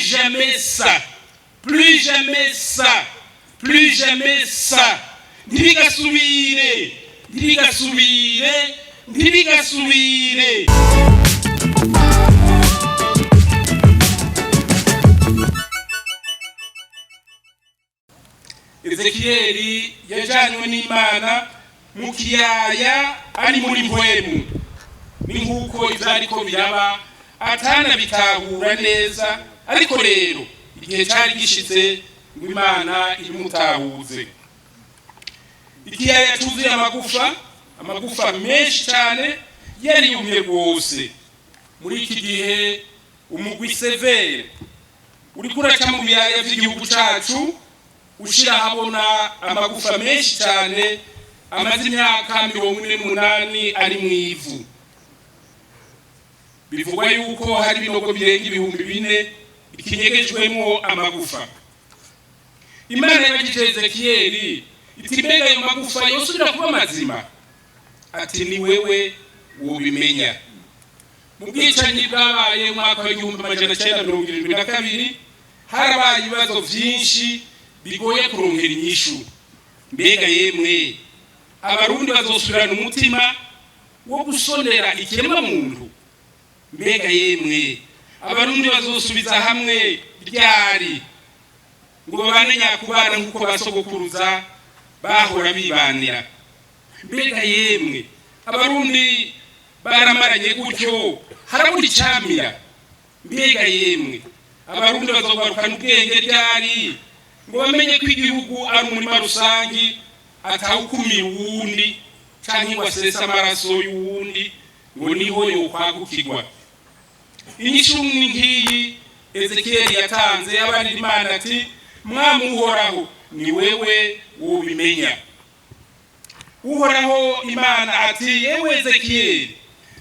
jamais ça, plus jamais ça, plus jamais ça. Ntibigasubire, ntibigasubire, ntibigasubire. Ezekiyeli yajanywe n'Imana mu kiyaya ari muri mpwemu, ni nk'uko ivyariko biraba atana bitahura neza, ariko rero igihe cari gishitse ngo Imana irimutahuze. Ikiyaya cuzuye amagufa menshi cyane yari yumye rwose. Muri iki gihe umugwi severe uriko uraca mu biyaya vy'igihugu cacu ushira habona amagufa menshi cyane amaze imyaka 48 ari mu ivu. Bivugwa yuko hari binogo birenga 4000 ikinyegejwemo amagufa. Imana yabagije Ezekiyeli iti mbega ayo magufa yosubira kuba mazima? Ati ni wewe wobimenya. Mu bwicanyi bwabaye mu mwaka wa 1972 harabaye ibibazo vyinshi bigoye kuronkera inyishu. Mbega yemwe abarundi bazosubirana umutima wo gusonera ikiremwa muntu? Mbega yemwe abarundi bazosubiza hamwe ryari ngo babane nyakubana nkuko basogokuruza bahora bibanira? Mbega yemwe abarundi baramaranye gutyo harabura icamira? Mbega yemwe abarundi bazogarukana ubwenge ryari ngo bamenye ko igihugu ari umurima rusangi atawukumira uwundi canke ngo asesa amaraso y'uwundi ngo niho yokwagukirwa? Inyishu nk'iyi Ezekiyeli yatanze abarira Imana ati Mwami uhoraho ni wewe wobimenya. Uhoraho Imana ati yewe Ezekiyeli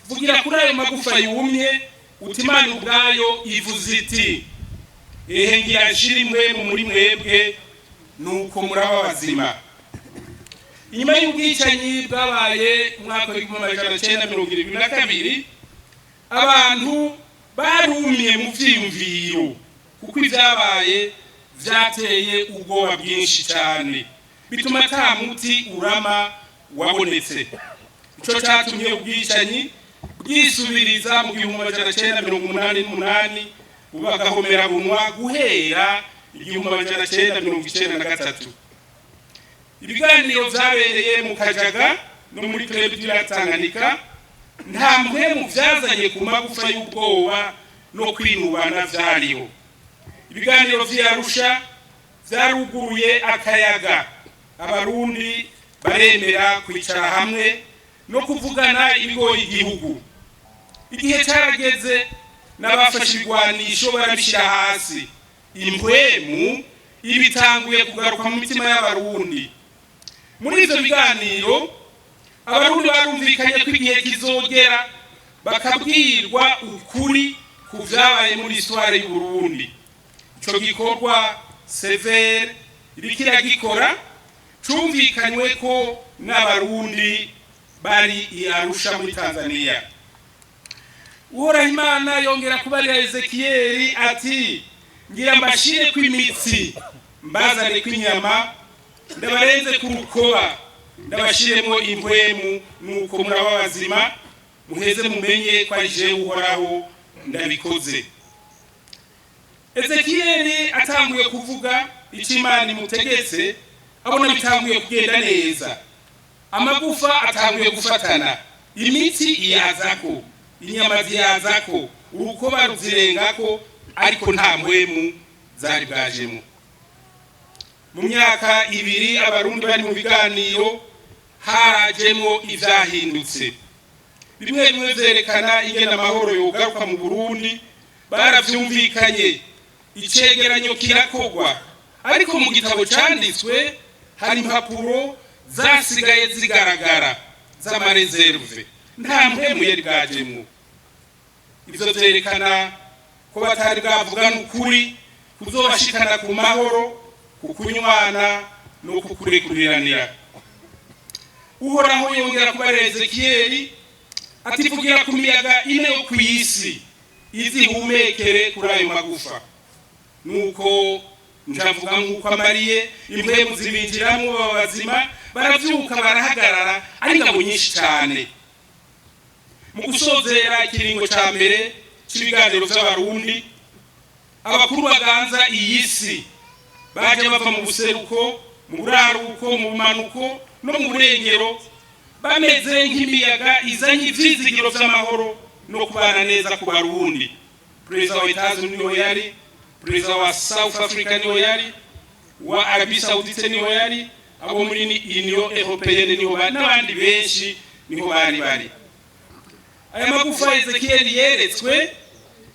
vugira kuri ayo magufa yumye uti Imana ubwayo ivuze iti ehe ngira nshirimwe mu muri mwebwe nuko muraba bazima. Inyuma y'ubwicanyi bwabaye mu mwaka wa 1972 abantu barumye mu vyiyumviro kuko ivyabaye vyateye ubwoba bwinshi cyane bituma ata muti urama wabonetse. Ico catumye ubwicanyi bwisubiriza mu 1988 bubagahomera bunwa guhera 1993. Ibiganiro vyabereye mu Kajaga no muri Club du Lac Tanganyika nta mpwemu vyazanye ku magufa y'ubwoba no kwinubana vyariho. Ibiganiro vy'Arusha vyaruguruye akayaga, abarundi baremera kwicara hamwe no kuvugana ibigoye igihugu. Igihe carageze n'abafashe ibigwanisho barabishira hasi, impwemu ibitanguye kugaruka mu mitima y'abarundi. Muri ivyo biganiro abarundi barumvikanye ko igihe kizogera bakabwirwa ukuri ku vyabaye muri histoire y'u Burundi. Ico gikorwa severe irikira gikora cumvikanywe ko n'abarundi bari i Arusha muri Tanzania. Uhoraho Imana yongera kubarira Ezekiyeli ati ngira mbashire kw'imitsi mbazane kw'inyama ndabarenze ku rukoba ndabashiremo impwemu nuko muraba bazima muheze mumenye ko ari jewe Uhoraho ndabikoze. Ezekiyeli atanguye kuvuga icyo Imana imutegetse abona bitanguye kugenda neza. Amagufa atanguye gufatana, imitsi iyazako, inyama ziyazako, urukoba ruzirengako, ariko nta mpwemu zari bwajemo. Mu myaka 2 abarundi bari mu biganiro harajemo ivyahindutse. Bimwe bimwe vyerekana ingene amahoro yogaruka mu Burundi baravyumvikanye, icegeranyo kirakogwa, ariko mu gitabo canditswe hari impapuro zasigaye zigaragara z'amareserve, nta mpwemu yari bwajemo. Ivyo vyerekana ko batari bwavugana ukuri kuzobashikana ku mahoro, kukunywana no kukurekuriranira. Uhoraho yongera kubarira Ezekiyeli ati vugira ku miyaga ine yo kw'isi izihumekere kuri ayo magufa. nuko njavuga nkuko amariye impwemu zibinjiramwo babazima baravyuka barahagarara ari ngabo nyinshi cyane. Mu gusozera ikiringo ca mbere cy'ibiganiro by'abarundi, abakuru baganza iyi si baje bava mu buseruko, mu buraruko, mu manuko no mu burengero, bameze nk'imiyaga izanye ivyizigiro vy'amahoro no kubana neza ku Barundi. Perezida wa Etats-Unis niho yari, perezida wa South Africa niho yari, wa Arabie Saoudite niho yari, abo muri Union Européenne niho bari, n'abandi benshi niho bari. Aya magufa Ezekiel yeretswe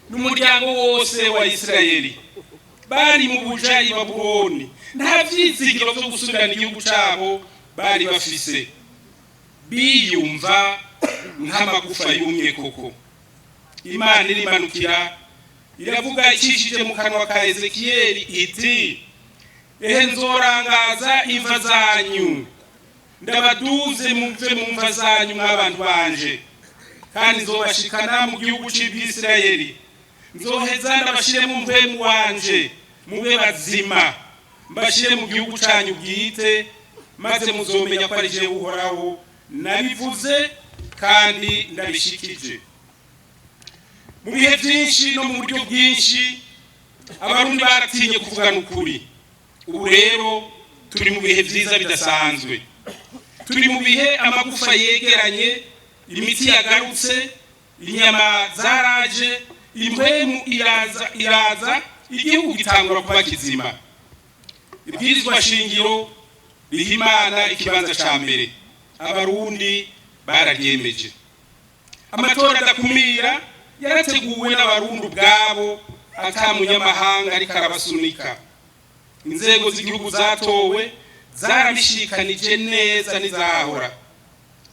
n'umuryango wose wa Isirayeli bari mu buja i Babuloni, nta vyizigiro vyo gusubirana igihugu cabo bari bafise, biyumva nk'amagufa yumye koko. Imana irimanukira iravuga ikishije mu kanwa ka Ezekiel iti, ehe nzorangaza imva zanyu, ndabaduze mumve mu mva zanyu nk'abantu banje, kandi nzobashikana mu gihugu c'Isirayeli, nzoheza ndabashire mu mpemu wanje mube bazima, mbashire mu gihugu canyu bwite, maze muzomenya ko ari jewe Uhoraho nabivuze kandi ndabishikije. Mu bihe byinshi no mu buryo bwinshi Abarundi baratinye kuvugana ukuri. Ubu rero turi mu bihe byiza bidasanzwe, turi mu bihe amagufa yegeranye, imiti yagarutse, inyama zaraje, impwemu iraza, igihugu gitangura kuba kizima. Ibwirizwa shingiro riha Imana ikibanza ca mbere, Abarundi bararyemeje. Amatora adakumira yarateguwe n'Abarundi ubwabo, ata munyamahanga ariko arabasunika. Inzego z'igihugu zatowe zarabishikanije neza nizahora.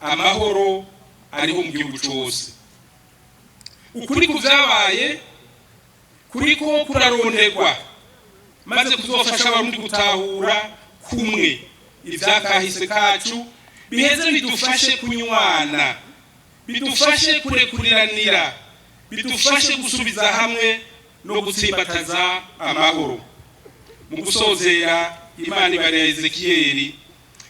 Amahoro ariho mu gihugu cyose. Ukuri kuvyabaye kuriko kuraronderwa, maze kuzofasha Abarundi gutahura kumwe ivyakahise kacu, biheze bidufashe kunywana, bidufashe kurekuriranira, bidufashe gusubiza hamwe no gutsimbataza amahoro. Mu gusozera, Imana ibare ya Ezekiel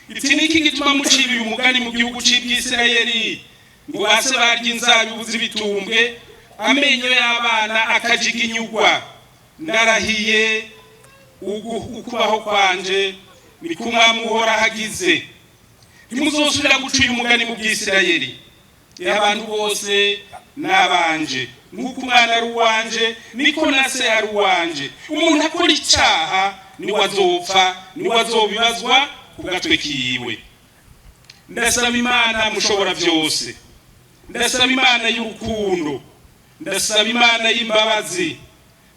iti, niki gituma muciriye umugani mu gihugu c'Isirayeli ngo base barya inzabibu z'ibitumbwe, amenyo y'abana akajiginyugwa? Ndarahiye ukubaho kwanje ni kumwami Uhoraho hagize, ntimuzosubira gucira umugani mu bw'Isirayeli. Abantu bose nabanje, nk'uko umwana ari uwanje niko na se ari uwanje. Umuntu akora icyaha niwe azopfa, niwe azobibazwa ku gatwe kiwe. Ndasaba Imana mushobora byose, ndasaba Imana y'urukundo, ndasaba Imana y'imbabazi,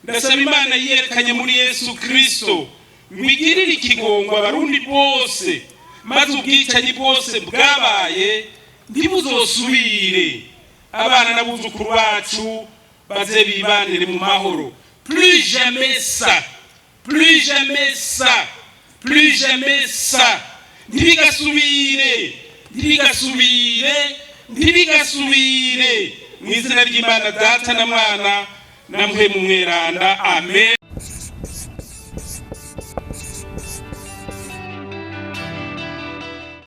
ndasaba Imana yerekanye muri Yesu Kristo, ngwigirire ikigongo Abarundi bose, maze ubwicanyi bwose bwabaye ntibuzosubire. Abana n'abuzukuru bacu baze bibanire mu mahoro. Plus jamais ça, plus jamais ça, plus jamais ça. Ntibigasubire. Mu izina ry'Imana Data na Mwana na Mpwemu Mweranda. Amen.